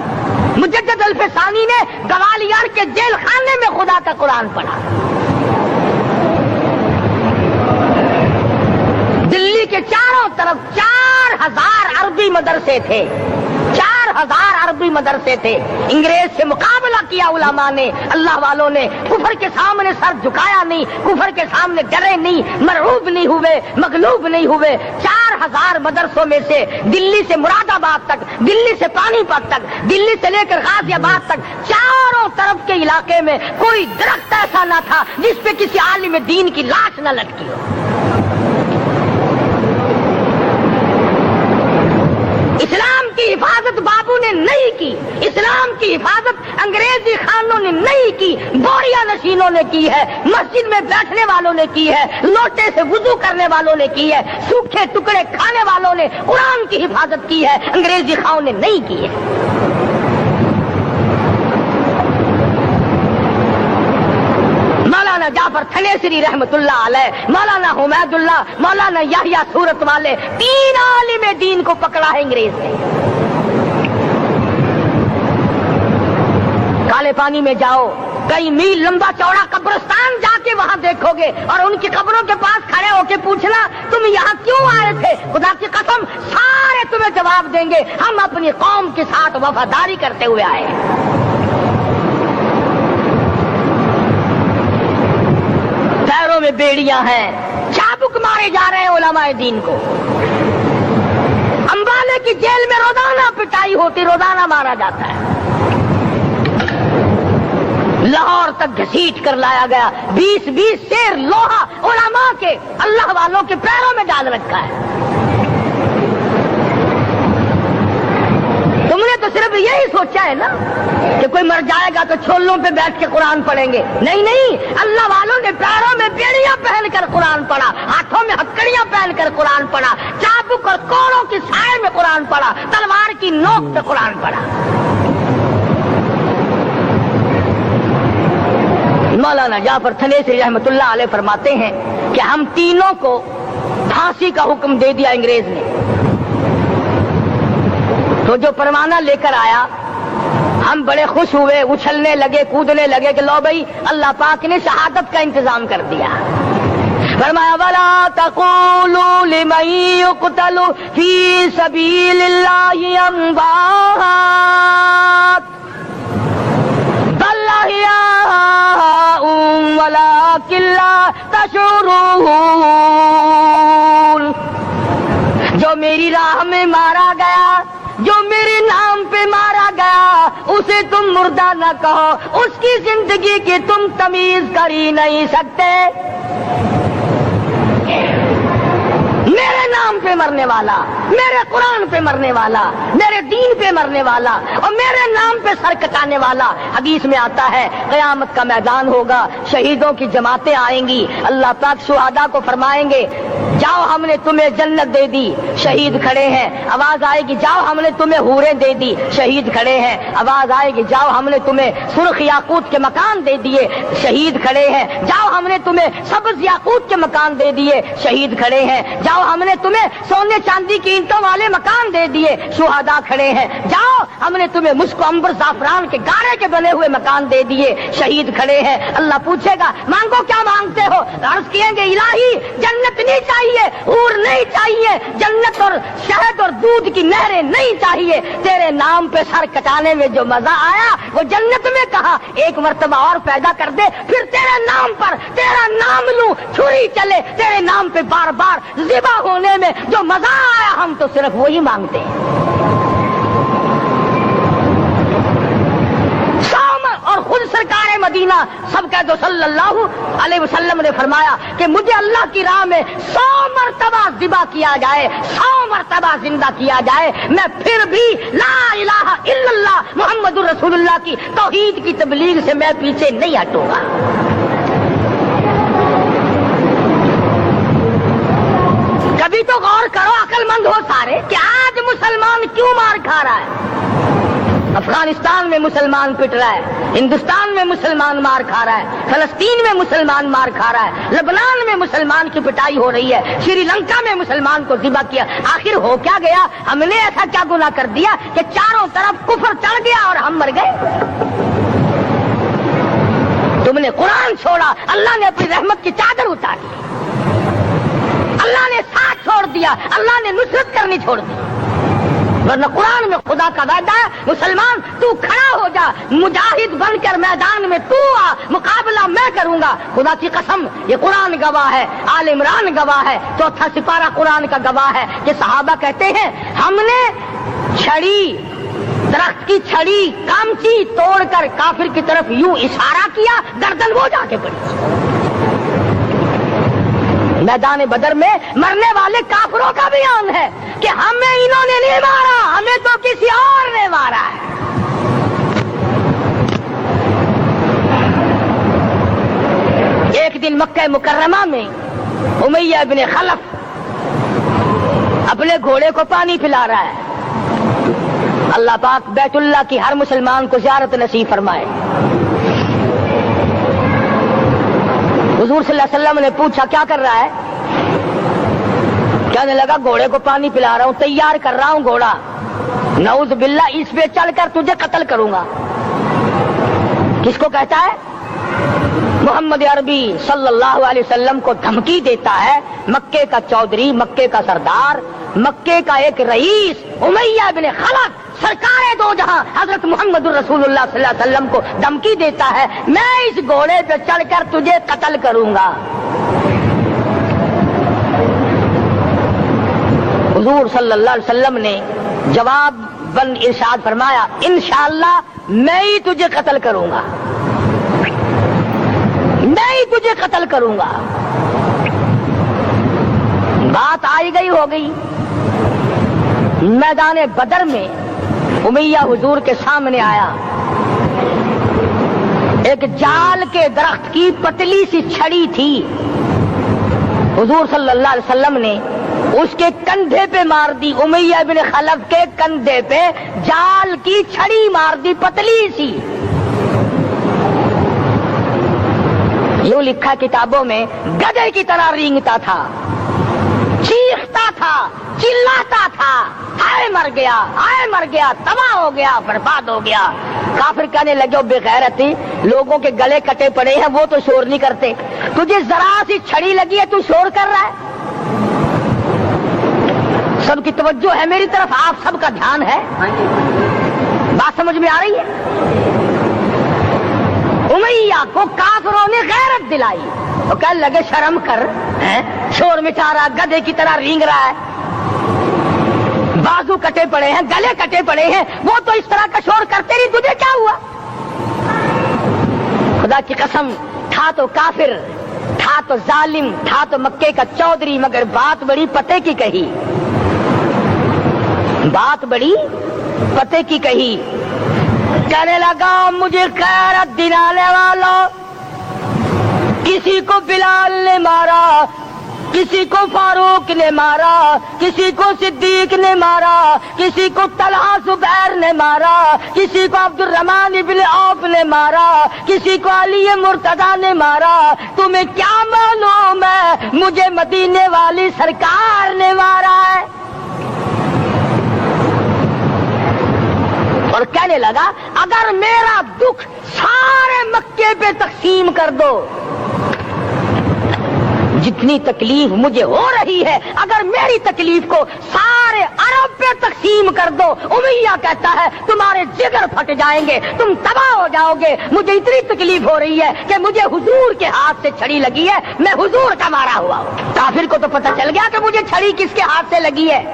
मुजद्दिद अल्फसानी ने गवालियर के जेल खाने में खुदा का कुरान पढ़ा। दिल्ली के चारों तरफ 4000 अरबी मदरसे थे, 4000 अरबी मदरसे थे। अंग्रेज से मुकाबला किया उलमा ने, अल्लाह वालों ने। कुफर के सामने सर झुकाया नहीं, कुफर के सामने डरे नहीं, मरऊब नहीं हुए, मगलूब नहीं हुए। 4000 मदरसों में से दिल्ली से मुरादाबाद तक, दिल्ली से पानीपत तक, दिल्ली से लेकर गाजियाबाद तक, चारों तरफ के इलाके में कोई दरख्त ऐसा न था जिस पे किसी आलिम दीन की लाश न लटकी हो। इस्लाम की हिफाजत बाबू ने नहीं की, इस्लाम की हिफाजत अंग्रेजी खानों ने नहीं की, बोरिया नशीनों ने की है, मस्जिद में बैठने वालों ने की है, लोटे से वुजू करने वालों ने की है, सूखे टुकड़े खाने वालों ने कुरान की हिफाजत की है, अंग्रेजी खानों ने नहीं की है। मौलाना जाफर थनेसरी रहमतुल्लाह अलैह, मौलाना हुमैदुल्लाह, मौलाना याहिया सूरत वाले 3 आलिम दीन को पकड़ा है अंग्रेज ने। काले पानी में जाओ, कई मील लंबा चौड़ा कब्रिस्तान जाके वहां देखोगे और उनकी कब्रों के पास खड़े होके पूछना तुम यहाँ क्यों आए थे, खुदा की कसम सारे तुम्हें जवाब देंगे, हम अपनी कौम के साथ वफादारी करते हुए आए। पैरों में बेड़ियां हैं, चाबुक मार मारे जा रहे हैं उलमाए दीन को। अंबाले की जेल में रोजाना पिटाई होती, रोजाना मारा जाता है। लाहौर तक घसीट कर लाया गया। 20-20 शेर लोहा उलमा के, अल्लाह वालों के पैरों में डाल रखा है। तुमने तो सिर्फ यही सोचा है ना कि कोई मर जाएगा तो छोलों पे बैठ के कुरान पढ़ेंगे। नहीं नहीं, अल्लाह वालों ने पैरों में बेड़ियां पहनकर कुरान पढ़ा, हाथों में हथकड़ियां पहनकर कुरान पढ़ा, चाबुक और कोड़ों की साए में कुरान पढ़ा, तलवार की नोक पे कुरान पढ़ा। मौलाना जाफर थनेसरी रहमतुल्लाह अलैह फरमाते हैं कि हम तीनों को फांसी का हुक्म दे दिया अंग्रेज ने। तो जो परवाना लेकर आया, हम बड़े खुश हुए, उछलने लगे, कूदने लगे कि लो भाई, अल्लाह पाक ने शहादत का इंतजाम कर दिया। फरमाया वला तक़ूलू लिमन युक़तलु फी सबीलिल्लाहि अम्वात बल अहयाउम वलाकिन ला तशऊरून। जो मेरी राह में मारा गया, जो मेरे नाम पे मारा गया, उसे तुम मुर्दा न कहो, उसकी जिंदगी की तुम तमीज कर ही नहीं सकते। मेरे नाम पे मरने वाला, मेरे कुरान पे मरने वाला, मेरे दीन पे मरने वाला और मेरे नाम पे सर कटाने वाला। हदीस में आता है क़यामत का मैदान होगा, शहीदों की जमातें आएंगी, अल्लाह पाक शुहादा को फरमाएंगे जाओ हमने तुम्हें जन्नत दे दी, शहीद खड़े हैं। आवाज आएगी जाओ हमने तुम्हें हूरें दे दी, शहीद खड़े हैं। आवाज आएगी जाओ हमने तुम्हें सुर्ख याकूत के मकान दे दिए, शहीद खड़े हैं। जाओ हमने तुम्हें सब्ज याकूत के मकान दे दिए, शहीद खड़े हैं। जाओ हमने तुम्हें सोने चांदी की ईंटों वाले मकान दे दिए, शुहादा खड़े हैं। जाओ हमने तुम्हें मुश्क अंबर जाफरान के गारे के बने हुए मकान दे दिए, शहीद खड़े हैं। अल्लाह पूछेगा मांगो क्या मांगते हो? अर्ज किएंगे इलाही जन्नत नहीं चाहिए, हूर नहीं चाहिए, जन्नत और शहद और दूध की नहरें नहीं चाहिए। तेरे नाम पे सर कटाने में जो मजा आया वो जन्नत में कहा, एक मर्तबा और पैदा कर दे, फिर तेरे नाम पर तेरा नाम लूं, छुरी चले तेरे नाम पे बार बार ज़िबा होने में जो मजा आया, हम तो सिर्फ वही मांगते हैं। और खुद सरकार मदीना सब कह दो सल्लल्लाहु अलैहि वसल्लम ने फरमाया कि मुझे अल्लाह की राह में 100 मरतबा ज़िबा किया जाए, 100 मरतबा जिंदा किया जाए, मैं फिर भी ला इलाहा इल्लल्लाह मुहम्मदुर रसूलुल्लाह की तौहीद की तबलीग से मैं पीछे नहीं हटूंगा। कभी तो गौर करो अक्लमंद हो सारे कि आज मुसलमान क्यों मार खा रहा है। अफगानिस्तान में मुसलमान पिट रहा है, हिंदुस्तान में मुसलमान मार खा रहा है, फलस्तीन में मुसलमान मार खा रहा है, लेबनान में मुसलमान की पिटाई हो रही है, श्रीलंका में मुसलमान को ज़िबा किया। आखिर हो क्या गया? हमने ऐसा क्या गुनाह कर दिया कि चारों तरफ कुफर चढ़ गया और हम मर गए? तुमने कुरान छोड़ा, अल्लाह ने अपनी रहमत की चादर उतारी, अल्लाह ने साथ छोड़ दिया, अल्लाह ने नुसरत करनी छोड़ दी। वरना कुरान में खुदा का वादा है, मुसलमान तू खड़ा हो जा, मुजाहिद बनकर मैदान में तू आ, मुकाबला मैं करूंगा। खुदा की कसम, ये कुरान गवाह है, आल इमरान गवाह है, चौथा सिपारा कुरान का गवाह है कि सहाबा कहते हैं हमने छड़ी, दरख्त की छड़ी, कामची तोड़कर काफिर की तरफ यूं इशारा किया, गर्दन वो जाके पड़ी। मैदान बदर में मरने वाले काफिरों का बयान है कि हमें इन्होंने नहीं मारा, हमें तो किसी और ने मारा है। एक दिन मक्का मुकर्रमा में उमैया इब्न खलफ अपने घोड़े को पानी पिला रहा है। अल्लाह पाक बैतुल्लाह की हर मुसलमान को ज़ियारत नसीब फरमाए। हुजूर सल्लल्लाहु अलैहि वसल्लम ने पूछा क्या कर रहा है? कहने लगा घोड़े को पानी पिला रहा हूं, तैयार कर रहा हूं घोड़ा, नऊज़ बिल्लाह इस पे चलकर तुझे कत्ल करूंगा। किसको कहता है? मोहम्मद अरबी सल्लल्लाहु अलैहि वसल्लम को धमकी देता है। मक्के का चौधरी, मक्के का सरदार, मक्के का एक रईस उमैया बिन खलफ सरकारे दो जहां हजरत मोहम्मद रसूलुल्लाह सल्लल्लाहु अलैहि वसल्लम को धमकी देता है, मैं इस घोड़े पे चढ़कर तुझे कत्ल करूंगा। हुजूर सल्लल्लाहु अलैहि वसल्लम ने जवाब बन इरशाद फरमाया, इंशाअल्लाह मैं ही तुझे कत्ल करूंगा, मैं ही तुझे कत्ल करूंगा। बात आई गई हो गई। मैदान बदर में उमैया हुजूर के सामने आया। एक जाल के दरख्त की पतली सी छड़ी थी। हुजूर सल्लल्लाहु अलैहि वसल्लम ने उसके कंधे पे मार दी। उमैया बिन खलफ के कंधे पे जाल की छड़ी मार दी, पतली सी। यूं लिखा किताबों में, गधे की तरह रेंगता था, चीखता था, चिल्लाता था, हाय मर गया, हाय मर गया, तबाह हो गया, बर्बाद हो गया। काफिर कहने लगे, बेगैरती, लोगों के गले कटे पड़े हैं, वो तो शोर नहीं करते, तुझे जरा सी छड़ी लगी है, तू शोर कर रहा है। सबकी तवज्जो है मेरी तरफ, आप सबका ध्यान है। बात समझ में आ रही है? उमैया को काफिरों ने गैरत दिलाई। वो कहने लगे, शर्म कर, शोर मिटा रहा, गधे की तरह रेंग रहा है, बाजू कटे पड़े हैं, गले कटे पड़े हैं, वो तो इस तरह का शोर करते नहीं, तुझे क्या हुआ? खुदा की कसम, था तो काफिर, था तो जालिम, था तो मक्के का चौधरी, मगर बात बड़ी पते की कही, बात बड़ी पते की कही। कहने लगा, मुझे गैरत दिलाने वालों, किसी को बिलाल ने मारा, किसी को फारूक ने मारा, किसी को सिद्दीक ने मारा, किसी को तलहा जुबैर ने मारा, किसी को अब्दुर्रहमान इब्न औफ ने मारा, किसी को अली मुर्तजा ने मारा, तुम्हें क्या मालूम है मुझे मदीने वाली सरकार ने मारा है। और कहने लगा, अगर मेरा दुख सारे मक्के पे तकसीम कर दो, जितनी तकलीफ मुझे हो रही है, अगर मेरी तकलीफ को सारे अरब पे तकसीम कर दो, उमैया कहता है तुम्हारे जिगर फट जाएंगे, तुम तबाह हो जाओगे। मुझे इतनी तकलीफ हो रही है कि मुझे हुजूर के हाथ से छड़ी लगी है, मैं हुजूर का मारा हुआ हूं। काफिर को तो पता चल गया कि मुझे छड़ी किसके हाथ से लगी है।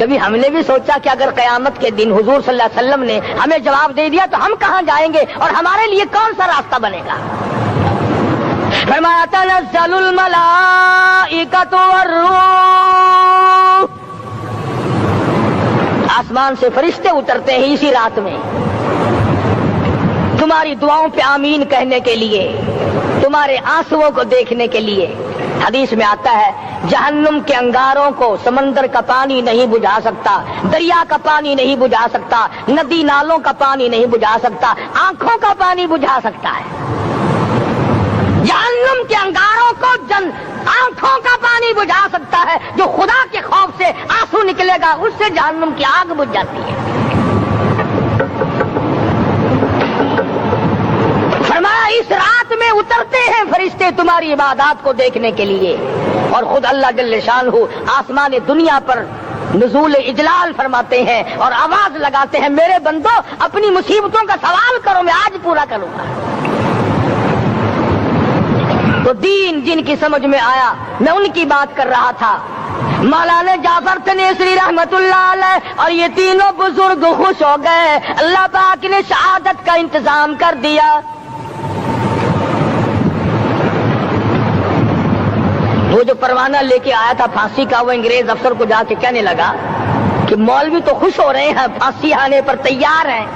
कभी हमने भी सोचा कि अगर कयामत के दिन हुजूर सल्लल्लाहु अलैहि वसल्लम ने हमें जवाब दे दिया तो हम कहां जाएंगे और हमारे लिए कौन सा रास्ता बनेगा? फरमाया, तनज़्ज़लुल मलाइकतु वर्रूह, आसमान से फरिश्ते उतरते हैं इसी रात में, तुम्हारी दुआओं पे आमीन कहने के लिए, तुम्हारे आंसुओं को देखने के लिए। हदीस में आता है, जहन्नुम के अंगारों को समंदर का पानी नहीं बुझा सकता, दरिया का पानी नहीं बुझा सकता, नदी नालों का पानी नहीं बुझा सकता, आंखों का पानी बुझा सकता है। जहन्नुम के अंगारों को आंखों का पानी बुझा सकता है। जो खुदा के खौफ से आंसू निकलेगा, उससे जहन्नुम की आग बुझ जाती है। फरमाया, इस रात में उतरते हैं फरिश्ते तुम्हारी इबादत को देखने के लिए, और खुद अल्लाह जल्ले शानहू आसमान दुनिया पर नुज़ूल इजलाल फरमाते हैं और आवाज लगाते हैं, मेरे बंदो अपनी मुसीबतों का सवाल करो, मैं आज पूरा करूंगा। तो दीन जिनकी समझ में आया, मैं उनकी बात कर रहा था। मौलाना जाफर तनेसरी रहमतुल्लाह अलैह और ये तीनों बुजुर्ग खुश हो गए, अल्लाह पाक ने शहादत का इंतजाम कर दिया। वो जो परवाना लेके आया था फांसी का, वो अंग्रेज अफसर को जाके कहने लगा कि मौलवी तो खुश हो रहे हैं, फांसी आने पर तैयार हैं।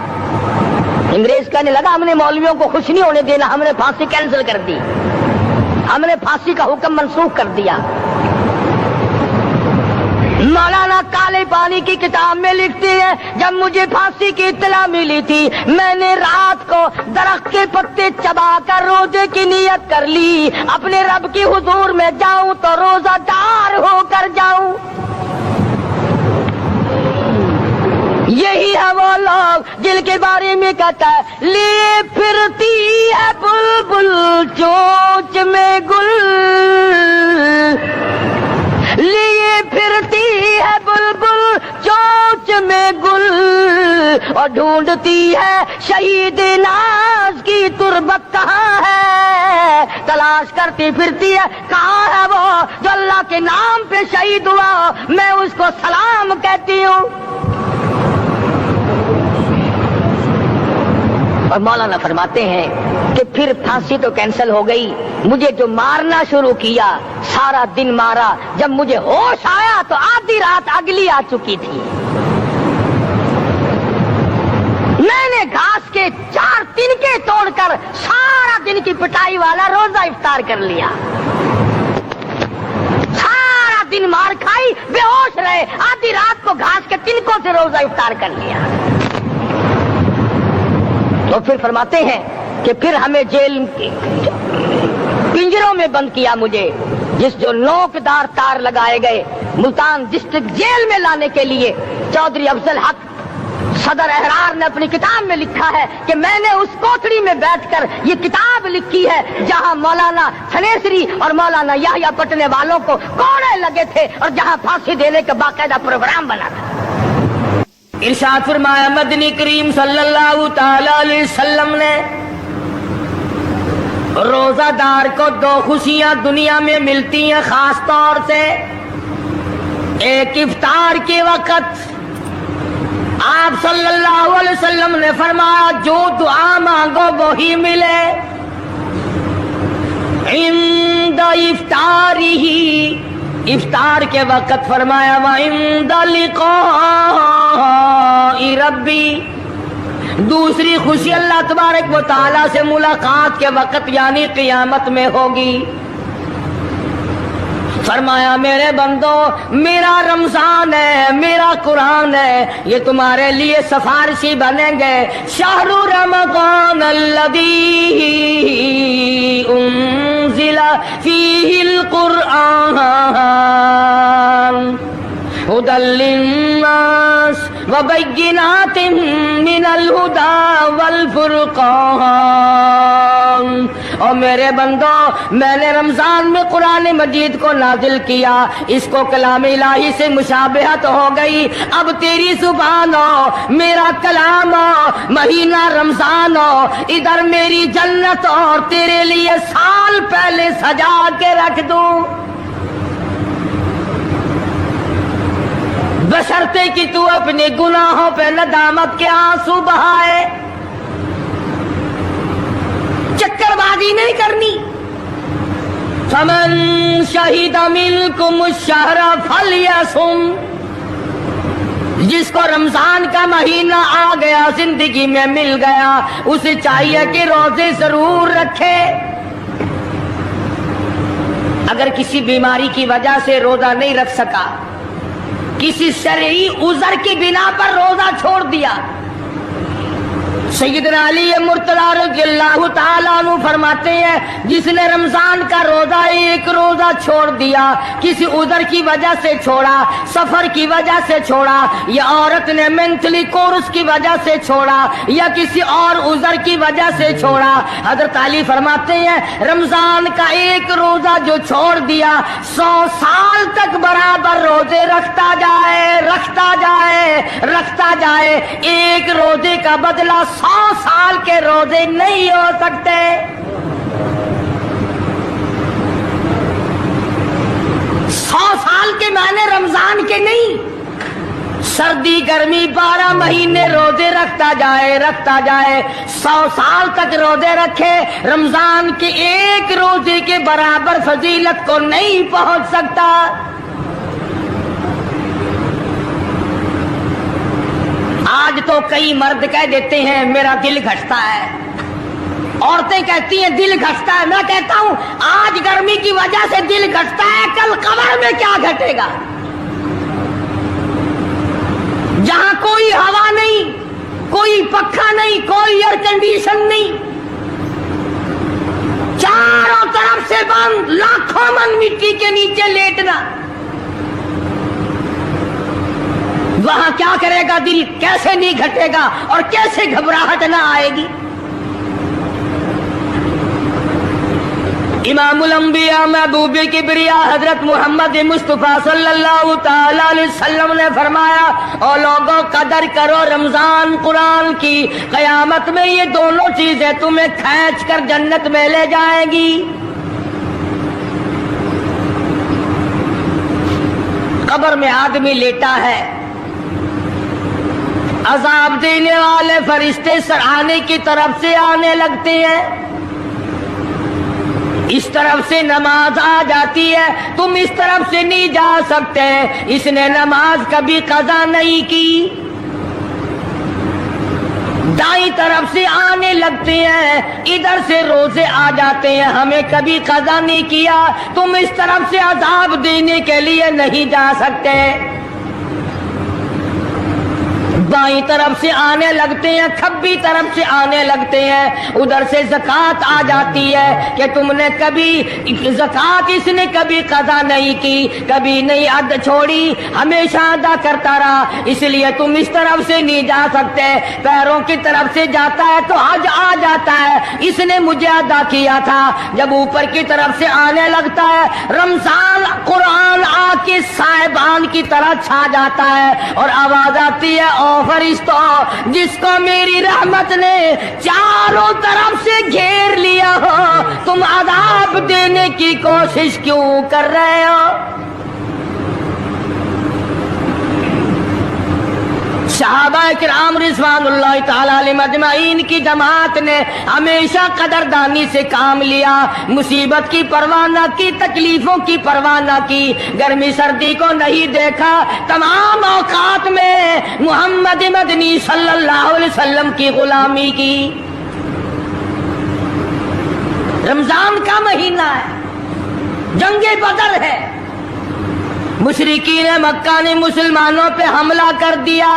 अंग्रेज कहने लगा, हमने मौलवियों को खुश नहीं होने देना, हमने फांसी कैंसिल कर दी, हमने फांसी का हुक्म मनसूख कर दिया। मौलाना काले पानी की किताब में लिखते हैं, जब मुझे फांसी की इत्तला मिली थी, मैंने रात को दरख्त के पत्ते चबाकर रोजे की नियत कर ली, अपने रब की हुजूर में जाऊं तो रोजादार होकर जाऊं। यही है वो लोग जिनके बारे में कहता है, लिए फिरती है बुलबुल चोंच में गुल, लिए फिरती है बुलबुल चोंच में गुल, और ढूंढती है शहीद नाज की तुरबत कहाँ है, तलाश करती फिरती है कहाँ है वो جو اللہ کے نام پہ شہید ہوا میں اس کو سلام کہتی ہوں. اور مولانا فرماتے ہیں کہ پھر پھانسی تو کینسل ہو گئی, مجھے جو مارنا شروع کیا سارا دن مارا, جب مجھے ہوش آیا تو آدھی رات اگلی آ چکی تھی. میں نے گھاس کے 4 تنکے توڑ کر سارا دن کی پٹائی والا روزہ افطار کر لیا. سارا دن مار کھائی, بے ہوش رہے, آدھی رات کو گھاس کے تنکوں سے روزہ افطار کر لیا. تو پھر فرماتے ہیں کہ پھر ہمیں جیل پنجروں میں بند کیا, مجھے جس جو نوکدار تار لگائے گئے ملتان ڈسٹرکٹ جیل میں لانے کے لیے. چودھری افضل حق صدر احرار نے اپنی کتاب میں لکھا ہے کہ میں نے اس کوٹڑی میں بیٹھ کر یہ کتاب لکھی ہے جہاں مولانا تھنیسری اور مولانا یحییٰ پٹنے والوں کو کوڑے لگے تھے اور جہاں پھانسی دینے کا باقاعدہ پروگرام بنا تھا. ارشاد فرمایا مدنی کریم صلی اللہ تعالی علیہ وسلم نے روزہ دار کو 2 خوشیاں دنیا میں ملتی ہیں خاص طور سے. ایک افطار کے وقت آپ صلی اللہ علیہ وسلم نے فرمایا جو دعا مانگو وہی ملے. عند افطارہ, افطار کے وقت فرمایا وعند لقاء ربی. دوسری خوشی اللہ تبارک و تعالی سے ملاقات کے وقت یعنی قیامت میں ہوگی. فرمایا میرے بندو میرا رمضان ہے, میرا قرآن ہے, یہ تمہارے لیے سفارشی بنیں گے. شہر رمضان الذی انزل فیہ القرآن ھدی للناس وبینات من الہدی والفرقان. اور میرے بندو میں نے رمضان میں قرآن مجید کو نازل کیا, اس کو کلام الہی سے مشابہت ہو گئی. اب تیری زبان ہو, میرا کلام ہو, مہینہ رمضان ہو, ادھر میری جنت اور تیرے لیے سال پہلے سجا کے رکھ دوں, بشرطے کہ تو اپنے گناہوں پہ ندامت کے آنسو بہائے. چکر بازی نہیں کرنی. فمن شہد منکم الشہر فلیصم, جس کو رمضان کا مہینہ آ گیا, زندگی میں مل گیا, اسے چاہیے کہ روزے ضرور رکھے. اگر کسی بیماری کی وجہ سے روزہ نہیں رکھ سکا, کسی شرعی عذر کی بنا پر روزہ چھوڑ دیا, سیدنا علی مرتضی رضی اللہ تعالیٰ عنہ فرماتے ہیں جس نے رمضان کا روزہ ایک روزہ چھوڑ دیا, کسی عذر کی وجہ سے چھوڑا, سفر کی وجہ سے چھوڑا, یا عورت نے مینٹلی کورس کی وجہ سے چھوڑا, یا کسی اور عذر کی وجہ سے چھوڑا, حضرت علی فرماتے ہیں رمضان کا ایک روزہ جو چھوڑ دیا 100 سال تک برابر روزے رکھتا جائے, رکھتا جائے, رکھتا جائے. ایک روزے کا بدلہ 100 سال کے روزے نہیں ہو سکتے. سال کے معنی رمضان کے نہیں, سردی گرمی 12 مہینے روزے رکھتا جائے, رکھتا جائے, 100 سال تک روزے رکھے, رمضان کے ایک روزے کے برابر فضیلت کو نہیں پہنچ سکتا. آج تو کئی مرد کہہ دیتے ہیں میرا دل گھٹتا ہے, عورتیں کہتی ہیں دل گھٹتا ہے. میں کہتا ہوں آج گرمی کی وجہ سے دل گھٹتا ہے, کل قبر میں کیا گھٹے گا, جہاں کوئی ہوا نہیں, کوئی پنکھا نہیں, کوئی ایئر کنڈیشن نہیں, چاروں طرف سے بند, لاکھوں من مٹی کے نیچے لیٹنا, وہاں کیا کرے گا دل, کیسے نہیں گھٹے گا اور کیسے گھبراہٹ نہ آئے گی. امام الانبیاء محبوب کبریا حضرت محمد مصطفیٰ صلی اللہ تعالی علیہ وسلم نے فرمایا او لوگوں قدر کرو رمضان قرآن کی, قیامت میں یہ دونوں چیزیں تمہیں کھینچ کر جنت میں لے جائیں گی. कब्र में आदमी लेटा है, अजाब देने वाले फरिश्ते सराहने की तरफ से आने लगते हैं, इस तरफ से नमाज आ जाती है, तुम इस तरफ से नहीं जा सकते, इसने नमाज कभी कज़ा नहीं की। दाई तरफ से आने लगते हैं, इधर से रोजे आ जाते हैं, हमें कभी कज़ा नहीं किया, तुम इस तरफ से अजाब देने के लिए नहीं जा सकते। बाई तरफ से आने लगते हैं, खब्बी तरफ से आने लगते हैं, उधर से ज़कात आ जाती है कि तुमने कभी ज़कात इसने कभी कज़ा नहीं की, कभी नहीं अद छोड़ी, हमेशा अदा करता रहा, इसलिए तुम इस तरफ से नहीं जा सकते। पैरों की तरफ से जाता है तो हज आ जाता है, इसने मुझे अदा किया था। जब ऊपर की तरफ से आने लगता है, रमजान कुरान आके साहिबान की तरह छा जाता है और आवाज आती है, ओ फरिश्तों, जिसको मेरी रहमत ने चारों तरफ से घेर लिया हो, तुम अज़ाब देने की कोशिश क्यों कर रहे हो? सहाबा किराम रिज़वानुल्लाह ताला अलैहिम अजमाइन की जमात ने हमेशा कदरदानी से काम लिया, मुसीबत की परवाह न की, तकलीफों की परवाह न की, गर्मी सर्दी को नहीं देखा, तमाम औकात में मोहम्मद मदनी सल्लल्लाहु अलैहि वसल्लम की गुलामी की। रमजान का महीना है, जंगे बदर है, मुशरिकीन मक्का ने मुसलमानों पे हमला कर दिया,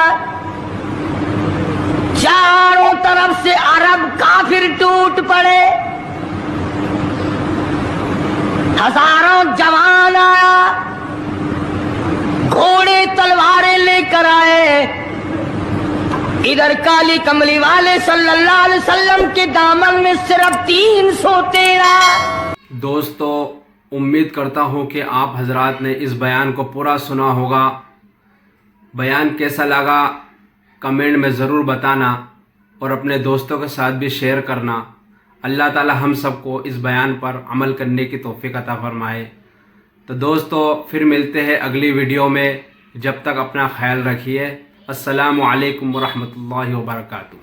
चारों तरफ से अरब काफिर टूट पड़े, हजारों जवान आया, घोड़े तलवारें लेकर आए, इधर काली कमली वाले सल्लल्लाहु अलैहि वसल्लम के दामन में सिर्फ 300 तेरा। दोस्तों, उम्मीद करता हूँ कि आप हजरात ने इस बयान को पूरा सुना होगा। बयान कैसा लगा कमेंट में ज़रूर बताना और अपने दोस्तों के साथ भी शेयर करना। अल्लाह ताला हम सबको इस बयान पर अमल करने की तौफीक अता फरमाए। तो दोस्तों, फिर मिलते हैं अगली वीडियो में, जब तक अपना ख्याल रखिए। अस्सलामु अलैकुम व रहमतुल्लाहि व बरकातुहू।